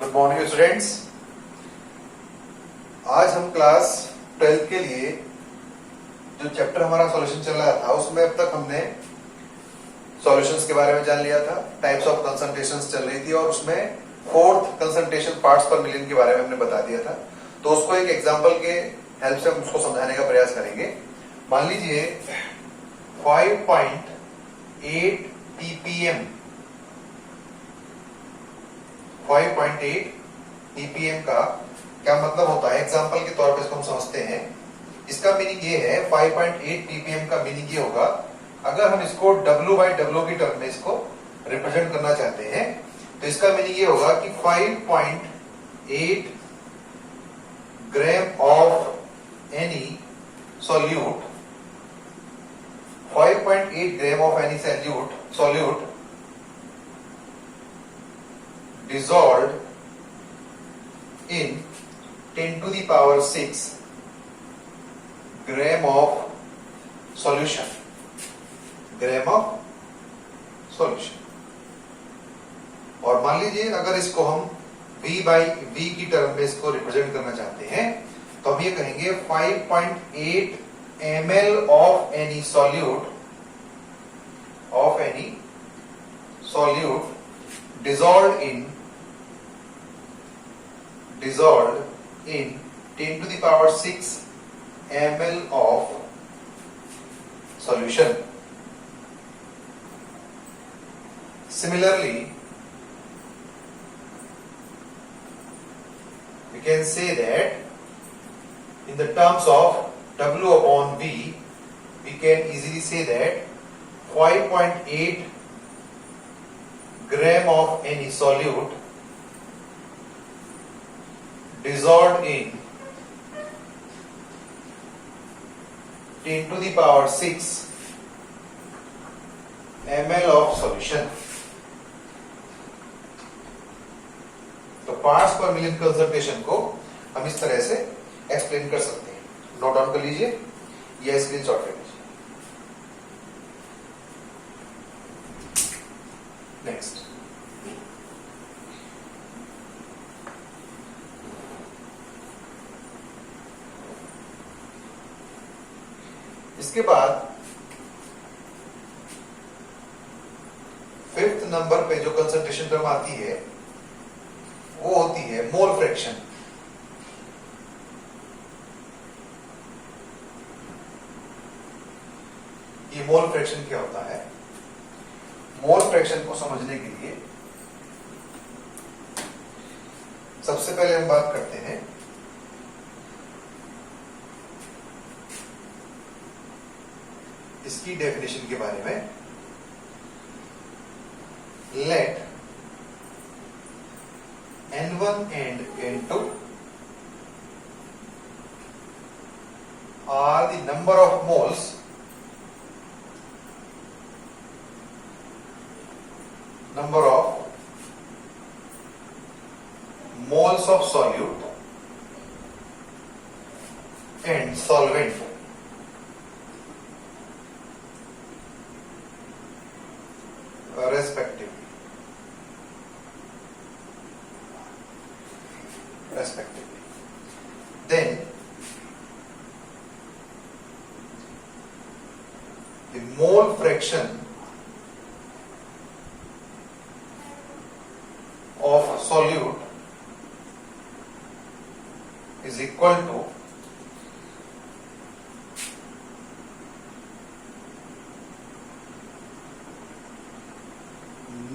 Good morning students. आज हम class 12 के लिए जो चैप्टर हमारा सॉल्यूशन चल रहा था उसमें अब तक हमने सॉल्यूशंस के बारे में जान लिया था, टाइप्स ऑफ कंसंट्रेशंस चल रही थी और उसमें फोर्थ कंसंट्रेशन पार्ट्स पर मिलियन के बारे में हमने बता दिया था। तो उसको एक एग्जांपल के हेल्प से हम उसको समझाने का प्रयास करेंगे। मान लीजिए 5.8 ppm 5.8 ppm का क्या मतलब होता है, एग्जांपल के तौर पे इसको हम समझते हैं। इसका मीनिंग ये है, 5.8 ppm का मीनिंग ये होगा, अगर हम इसको W/W की टर्म में इसको रिप्रेजेंट करना चाहते हैं तो इसका मीनिंग ये होगा कि 5.8 gram of any solute 5.8 gram of any solute dissolved in 10 to the power 6 gram of solution. और मान लीजिए अगर इसको हम V/V की टर्म में इसको रिप्रेजेंट करना चाहते हैं तो हम ये कहेंगे 5.8 ml of any solute dissolved in 10 to the power 6 ml of solution. Similarly, we can say that in the terms of W/V, we can easily say that 5.8 gram of any solute dissolved in 10 to the power 6 ml of solution. तो parts पर million concentration को हम इस तरह से explain कर सकते हैं। नोट डाउन कर लीजिए या स्क्रीनशॉट कर लीजिए। नेक्स्ट, इसके बाद 5th नंबर पे जो कंसंट्रेशन टर्म आती है वो होती है मोल फ्रैक्शन। ये मोल फ्रैक्शन क्या होता है? मोल फ्रैक्शन को समझने के लिए सबसे पहले हम बात करते हैं इसकी डेफिनेशन के बारे में। Let N1 and N2 are the number of moles of solute and solvent respectively. Then the mole fraction of solute is equal to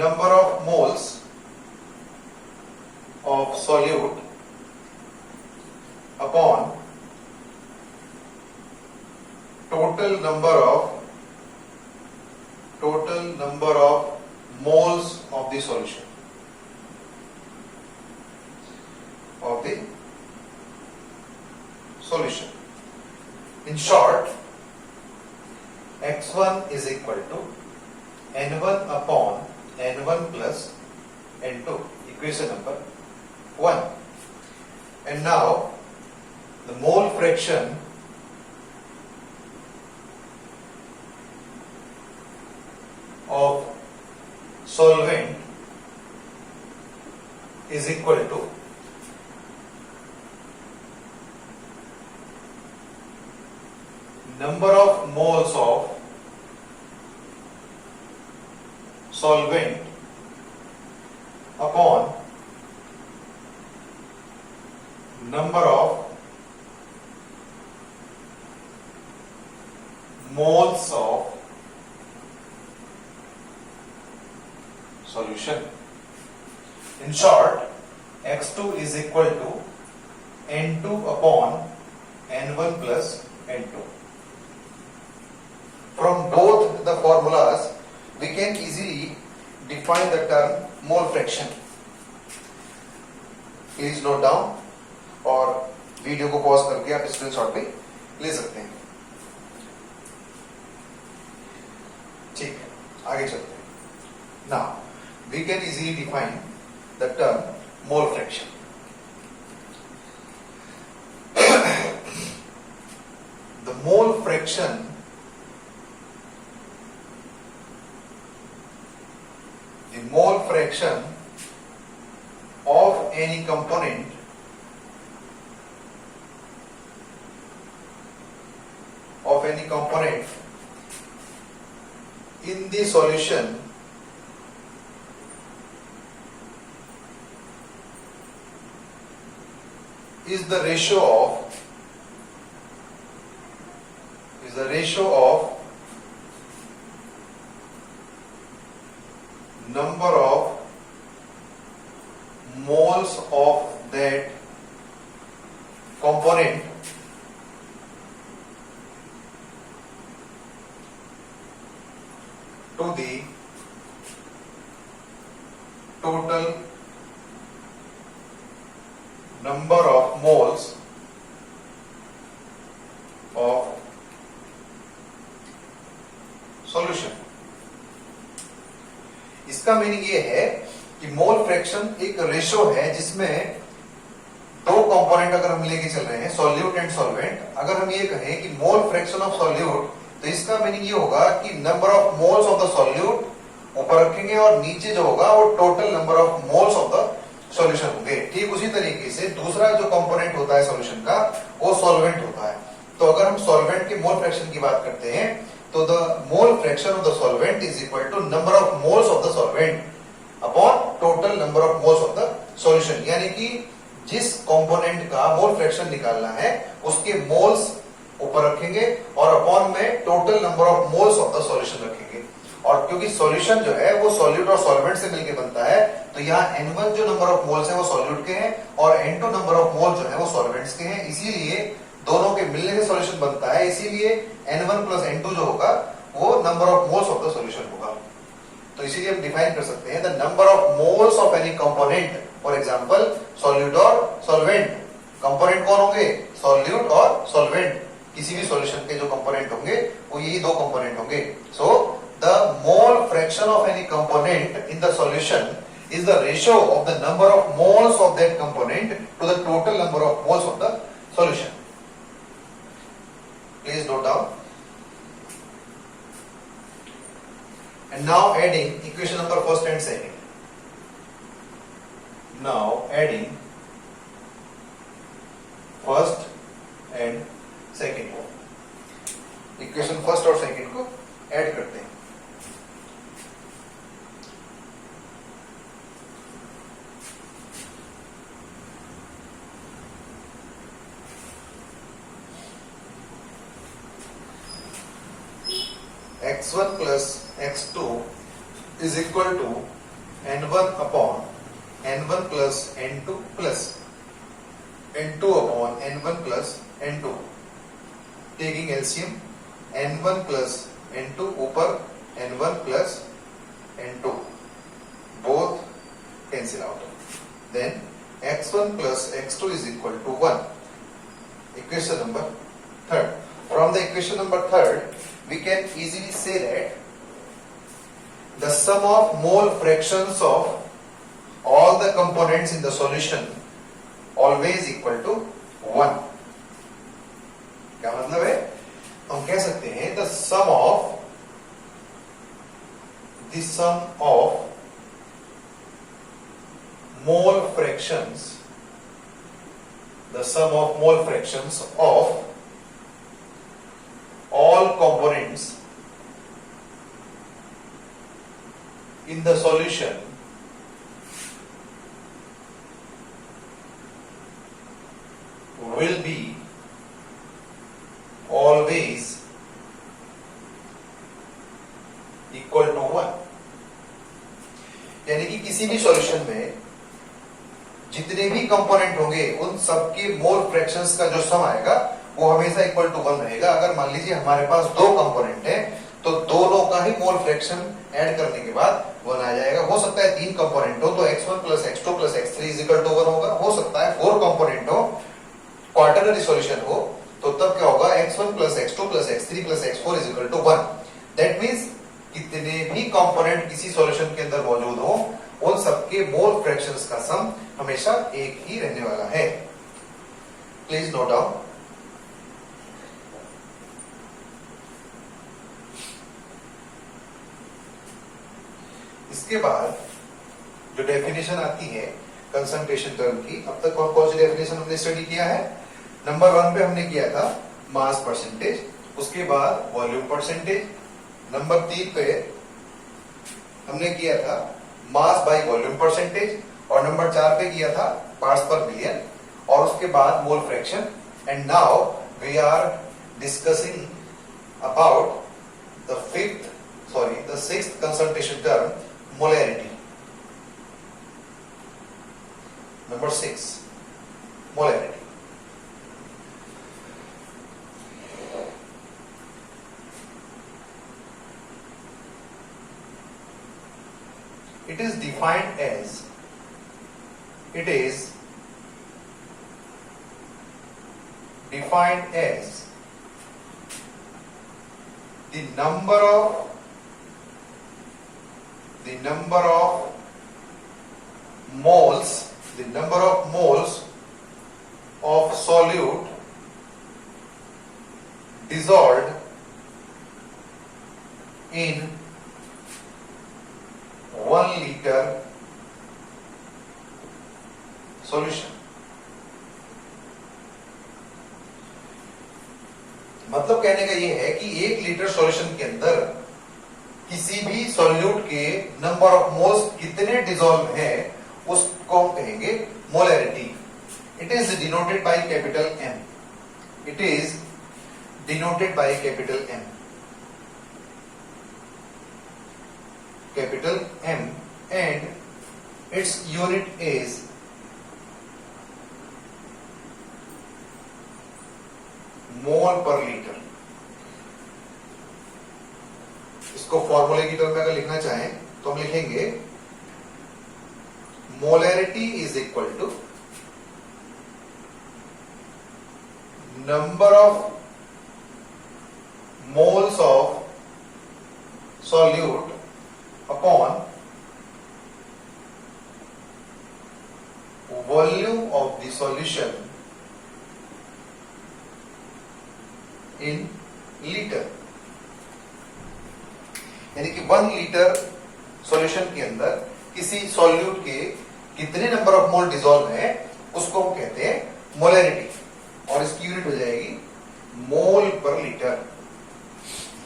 number of moles of solute upon total number of moles of the solution In short, x1 is equal to n1 upon n1 plus n2, equation number 1. And now the mole fraction of solvent is equal to number of moles of solvent upon number of moles of solution. In short, x2 is equal to n2 upon n1 plus n2. From both the formulas, we can easily define the term mole fraction. Please note down और video को pause करके आप screenshot भी ले सकते हैं. ठीक है, आगे चलते हैं. Now, we can easily define the term mole fraction. The mole fraction of any component in the solution is the ratio of number of moles of that component to the total number of moles of solution. इसका meaning ये है कि mole fraction एक ratio है जिसमें दो component अगर हम लेके चल रहे हैं, सॉल्यूट एंड सॉल्वेंट. अगर हम ये कहें कि मोल फ्रैक्शन ऑफ सॉल्यूट, तो इसका मीनिंग ये होगा कि number of moles of the solute ऊपर रखेंगे और नीचे जो होगा वो total number of moles of the solution होंगे. ठीक उसी तरीके से दूसरा जो कंपोनेंट होता है सॉल्यूशन का, वो सॉल्वेंट होता है. तो अगर हम सॉल्वेंट के मोल फ्रैक्शन की बात करते हैं, तो the mole fraction of the solvent is equal to number of moles of the solvent upon total number of moles of the solution. यानी कि जिस कंपोनेंट का मोल फ्रैक्शन निकालना है उसके मोल्स ऊपर रखेंगे और अपॉन में total number of moles of the solution रखेंगे. और क्योंकि सॉल्यूशन जो है वो सॉल्यूट और सॉल्वेंट से मिलकर बनता है, तो यहाँ n1 जो नंबर ऑफ मोल्स है वो सॉल्यूट के हैं और n2 नंबर ऑफ मोल जो है वो सॉल्वेंट्स के हैं. इसीलिए दोनों के मिलने से सॉल्यूशन बनता है. इसीलिए n1 प्लस n2 जो होगा वो number of moles of the solution होगा. तो इसीलिए हम डिफाइन कर सकते हैं the number of moles of any component. For example solute और सॉल्वेंट. कंपोनेंट कौन होंगे? सॉल्यूट और सॉल्वेंट. किसी भी सॉल्यूशन के जो कंपोनेंट होंगे वो यही दो कंपोनेंट होंगे. So the mole fraction of any component in the solution is the ratio of the number of moles of that component to the total number of moles of the solution. Please note down. And now adding equation number first and second. Now adding first and second को, equation first और second को add करते हैं. x1 plus x2 is equal to n1 upon n1 plus n2 plus n2 upon n1 plus n2. Taking LCM, n1 plus n2 ऊपर n1 plus n2 both cancel out. Then x1 plus x2 is equal to 1. Equation number third. From the equation number third, we can easily say that the sum of mole fractions of all the components in the solution always equal to 1. क्या मतलब है? हम कह सकते हैं the sum of mole fractions, the sum of mole fractions of all components in the solution will be always equal to 1। यानी कि किसी भी सॉल्यूशन में जितने भी कंपोनेंट होंगे उन सबके मोल फ्रैक्शंस का जो सम आएगा वो हमेशा इक्वल टू 1 रहेगा। अगर मान लीजिए हमारे पास दो कंपोनेंट है तो दोनों का ही मोल फ्रैक्शन ऐड करने के बाद 1 आ जाएगा। हो सकता है 3 कंपोनेंट हो तो x1 plus x2 plus x3 is equal to 1 होगा। हो सकता है 4 कंपोनेंट हो, क्वार्टरनरी सॉल्यूशन हो, तो तब क्या होगा, x1 plus x2 plus x3 plus x4 is equal to 1। That means कितने भी कंपोनेंट किसी सॉल्यूशन के अंदर मौजूद हो उन सबके मोल फ्रैक्शंस का सम हमेशा एक ही रहने वाला है। Please note down. इसके बाद जो डेफिनेशन आती है कंसंट्रेशन टर्म की, अब तक कौन कौन सी डेफिनेशन हमने स्टडी किया है। नंबर 1 पे हमने किया था मास परसेंटेज, उसके बाद वॉल्यूम परसेंटेज। नंबर 3 पे हमने किया था मास बाय वॉल्यूम परसेंटेज, और नंबर 4 पे किया था पार्ट्स पर मिलियन, और उसके बाद mole fraction. And now we are discussing about the sixth concentration term, molarity. Number 6, molarity. It is defined as the number of moles of solute dissolved in 1 liter solution. मतलब कहने का ये है कि 1 लीटर सॉल्यूशन के अंदर किसी भी सॉल्यूट के नंबर ऑफ मोल्स कितने डिसॉल्व हैं उसको हम कहेंगे molarity. It is denoted by capital M। It is denoted by capital M, capital M, and its unit is mole per liter। इसको फॉर्मूले की टर्म में अगर लिखना चाहें तो हम लिखेंगे molarity is equal to number of moles of solute upon volume of the solution in liter। यानी कि 1 लीटर सॉल्यूशन के अंदर किसी सॉल्यूट के कितने नंबर ऑफ मोल डिसॉल्व है उसको हम कहते हैं मोलैरिटी, और इसकी यूनिट हो जाएगी मोल पर litre.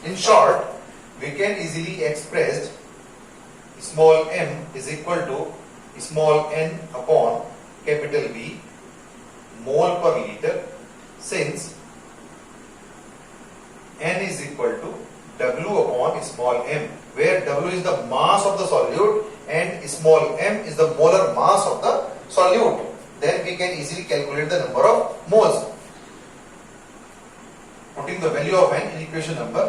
In short we can easily express small m is equal to small n upon capital B mole per liter, since n is equal to W upon small m, where W is the mass of the solute and small m is the molar mass of the solute. Then we can easily calculate the number of moles. Putting the value of n in equation number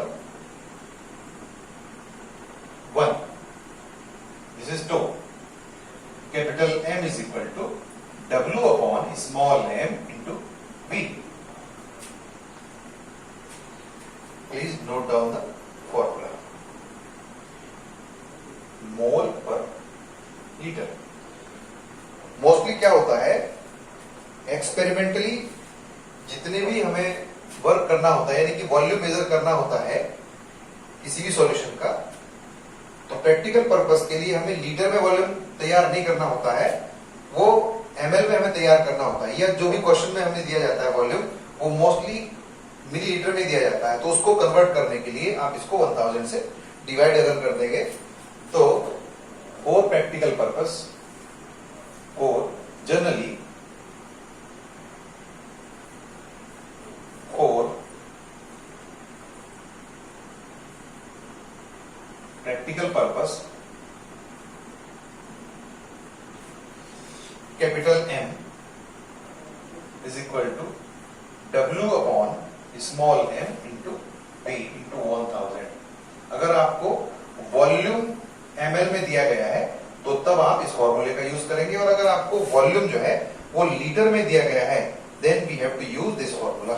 1. This is 2. Capital M is equal to W upon small m into V. Please note down the formula. मोल पर litre. Mostly क्या होता है, experimentally जितने भी हमें work करना होता है, यानी कि वॉल्यूम मेजर करना होता है किसी भी सॉल्यूशन का, तो प्रैक्टिकल पर्पस के लिए हमें लीटर में वॉल्यूम तैयार नहीं करना होता है, वो ml में हमें तैयार करना होता है, या जो भी क्वेश्चन में हमें दिया जाता है वॉल्यूम वो मोस्टली मिलीलीटर में दिया जाता है। तो उसको कन्वर्ट करने के लिए आप इसको 1000 से डिवाइड अगर कर देंगे तो फॉर प्रैक्टिकल पर्पस, और generally for practical purpose capital M is equal to W upon small m into V into 1000। अगर आपको वॉल्यूम ml में दिया गया है तो तब आप इस फॉर्मूले का यूज करेंगे, और अगर आपको वॉल्यूम जो है वो लीटर में दिया गया है then we have to use this formula.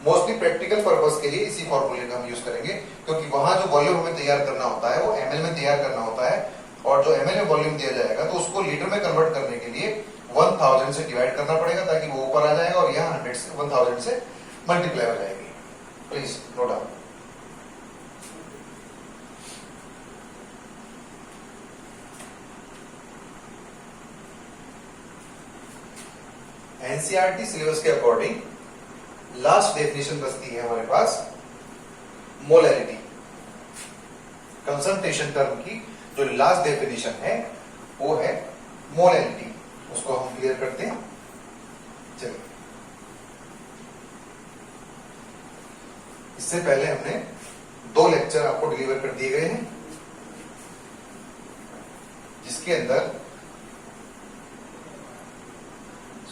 Mostly practical purpose के लिए इसी फॉर्मूले का हम यूज करेंगे, क्योंकि वहां जो वॉल्यूम हमें तैयार करना होता है वो ml में तैयार करना होता है, और जो ml में वॉल्यूम दिया जाएगा तो उसको लीटर में कन्वर्ट करने के लिए 1000 से डिवाइड करना पड़ेगा ताकि वो ऊपर आ जाएगा, और यहाँ 1000 से मल्टीप्लाई हो जाएगी। Please note down. NCERT syllabus के अकॉर्डिंग लास्ट डेफिनेशन बचती है हमारे पास मोलैलिटी। कंसंट्रेशन टर्म की जो लास्ट डेफिनेशन है वो है मोलैलिटी। उसको हम क्लियर करते हैं। चलिए, इससे पहले हमने 2 लेक्चर आपको डिलीवर कर दिए गए हैं जिसके अंदर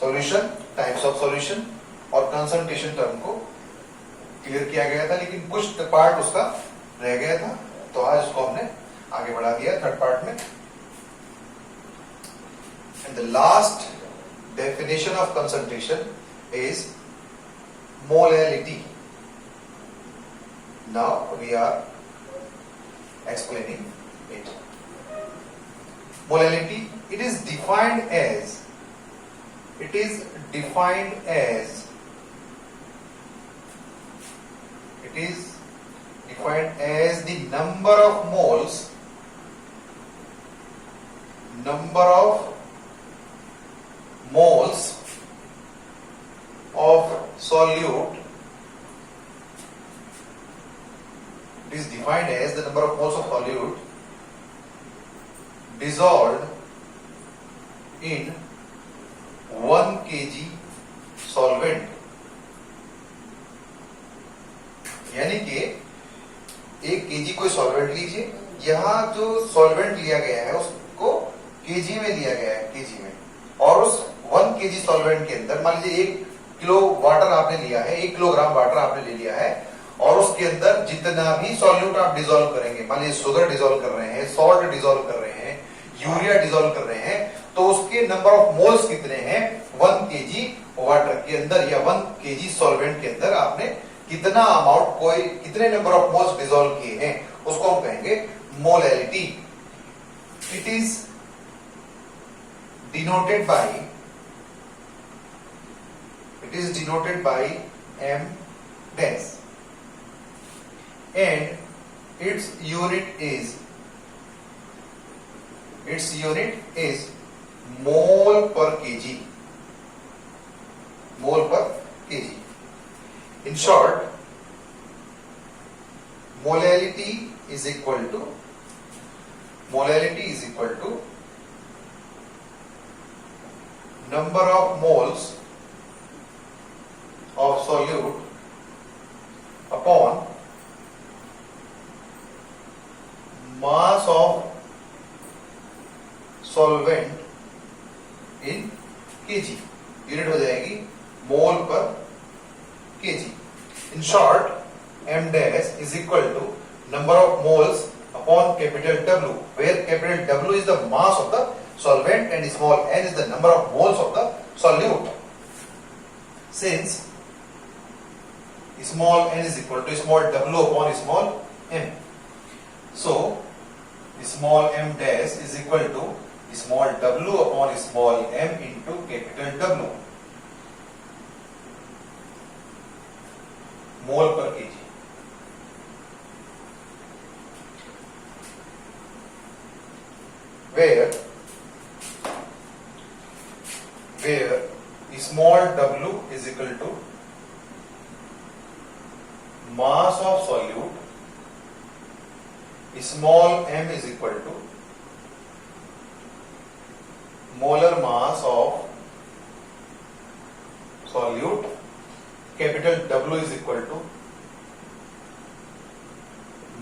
सॉल्यूशन, टाइप्स ऑफ सॉल्यूशन और कंसंट्रेशन टर्म को क्लियर किया गया था, लेकिन कुछ पार्ट उसका रह गया था, तो आज उसको हमने आगे बढ़ा दिया थर्ड पार्ट में। And the last definition of concentration is molality. Now we are explaining it. Molality, it is defined as the number of moles of solute. It is defined as the number of moles of solute dissolved in 1 kg solvent। यानी कि 1 kg कोई solvent लीजिए, यहां जो solvent लिया गया है उसको केजी में लिया गया है, केजी में, और उस 1 kg सॉल्वेंट के अंदर मान लीजिए 1 किलो वाटर आपने लिया है, 1 किलोग्राम वाटर आपने ले लिया है, और उसके अंदर जितना भी सॉल्यूट आप डिसॉल्व करेंगे, मान लीजिए शुगर डिसॉल्व कर रहे हैं, सॉल्ट डिसॉल्व कर रहे हैं, यूरिया डिसॉल्व कर रहे हैं, तो उसके नंबर ऑफ मोल्स कितने हैं 1 kg वाटर के अंदर या 1 kg सॉल्वेंट के अंदर आपने कितना अमाउंट, कोई कितने नंबर ऑफ मोल्स डिसॉल्व किए हैं, उसको हम कहेंगे molality. It is denoted by m dash, and its unit is mole per kg, mole per kg। in short, molality is equal to number of moles of solute upon mass of solvent in kg। Unit हो जाएगी मोल पर kg। in short, m dash is equal to number of moles upon capital W, where capital W is the mass of the solvent and small n is the number of moles of the solute। Since small n is equal to small w upon small m, so small m dash is equal to small w upon small m into capital W, mole per kg। where small w is equal to mass of solute, small m is equal to molar mass of solute, capital W is equal to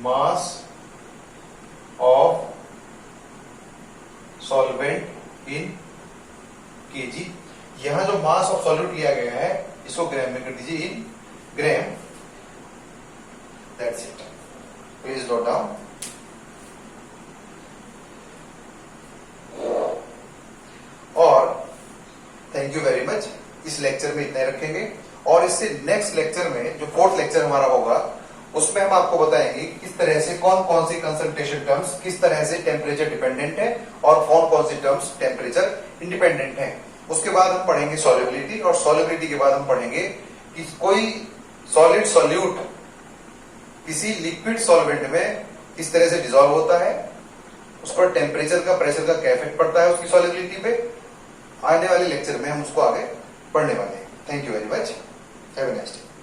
mass of solvent in kg. यहां जो मास of solute लिया गया है इसको ग्राम में कर दीजिए, in gram. That's it, please note down. और थैंक यू वेरी मच। इस लेक्चर में इतना ही रखेंगे और इससे नेक्स्ट लेक्चर में जो फोर्थ लेक्चर हमारा होगा उसमें हम आपको बताएंगे किस तरह से कौन कौन सी कंसंट्रेशन टर्म्स किस तरह से टेम्परेचर डिपेंडेंट है और कौन कौन सी टर्म्स टेम्परेचर इंडिपेंडेंट है। उसके बाद हम पढ़ेंगे सॉल्युबिलिटी, और सॉल्युबिलिटी के बाद हम पढ़ेंगे कि कोई सॉलिड सॉल्यूट किसी लिक्विड सॉल्वेंट में किस तरह से डिसॉल्व होता है, उस पर टेम्परेचर का प्रेशर का क्या इफेक्ट पड़ता है उसकी सॉल्युबिलिटी पे। आने वाले लेक्चर में हम उसको आगे पढ़ने वाले हैं। Thank you very much, have a nice day.